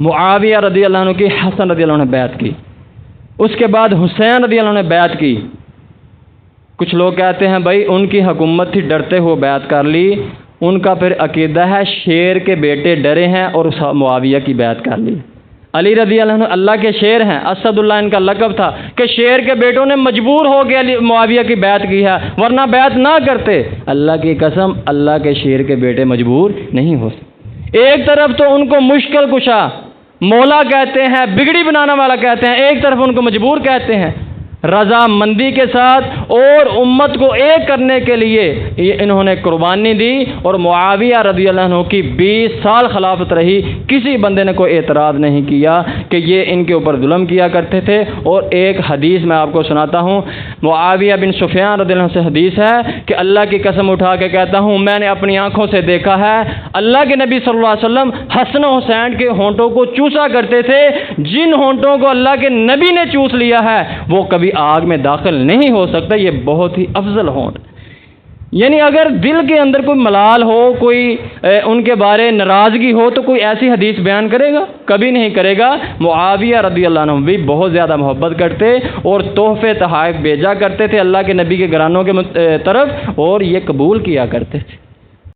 معاویہ رضی اللہ عنہ کی، حسن رضی اللہ عنہ نے بیعت کی، اس کے بعد حسین رضی اللہ عنہ نے بیعت کی۔ کچھ لوگ کہتے ہیں بھائی ان کی حکومت تھی، ڈرتے ہوئے بیعت کر لی، ان کا پھر عقیدہ ہے شیر کے بیٹے ڈرے ہیں اور معاویہ کی بیعت کر لی۔ علی رضی اللہ عنہ اللہ کے شیر ہیں، اسد اللہ ان کا لقب تھا کہ شیر کے بیٹوں نے مجبور ہو کے معاویہ کی بیعت کی ہے، ورنہ بیعت نہ کرتے۔ اللہ کی قسم، اللہ کے شیر کے بیٹے مجبور نہیں ہو سکتے۔ ایک طرف تو ان کو مشکل کشا مولا کہتے ہیں، بگڑی بنانا والا کہتے ہیں، ایک طرف ان کو مجبور کہتے ہیں۔ رضامندی کے ساتھ اور امت کو ایک کرنے کے لیے انہوں نے قربانی دی، اور معاویہ رضی اللہ عنہ کی 20 سال خلافت رہی، کسی بندے نے کوئی اعتراض نہیں کیا کہ یہ ان کے اوپر ظلم کیا کرتے تھے۔ اور ایک حدیث میں آپ کو سناتا ہوں، معاویہ بن سفیان رضی اللہ عنہ سے حدیث ہے کہ اللہ کی قسم اٹھا کے کہتا ہوں، میں نے اپنی آنکھوں سے دیکھا ہے اللہ کے نبی صلی اللہ علیہ وسلم حسن و حسین کے ہونٹوں کو چوسا کرتے تھے، جن ہونٹوں کو اللہ کے نبی نے چوس لیا ہے وہ کبھی آگ میں داخل نہیں ہو سکتا، یہ بہت ہی افضل ہونٹ۔ یعنی اگر دل کے اندر کوئی ملال ہو، کوئی ان کے بارے ناراضگی ہو تو کوئی ایسی حدیث بیان کرے گا؟ کبھی نہیں کرے گا۔ معاویہ رضی اللہ عنہ بھی بہت زیادہ محبت کرتے اور تحفے تحائف بھیجا کرتے تھے اللہ کے نبی کے گھرانوں کے طرف، اور یہ قبول کیا کرتے تھے۔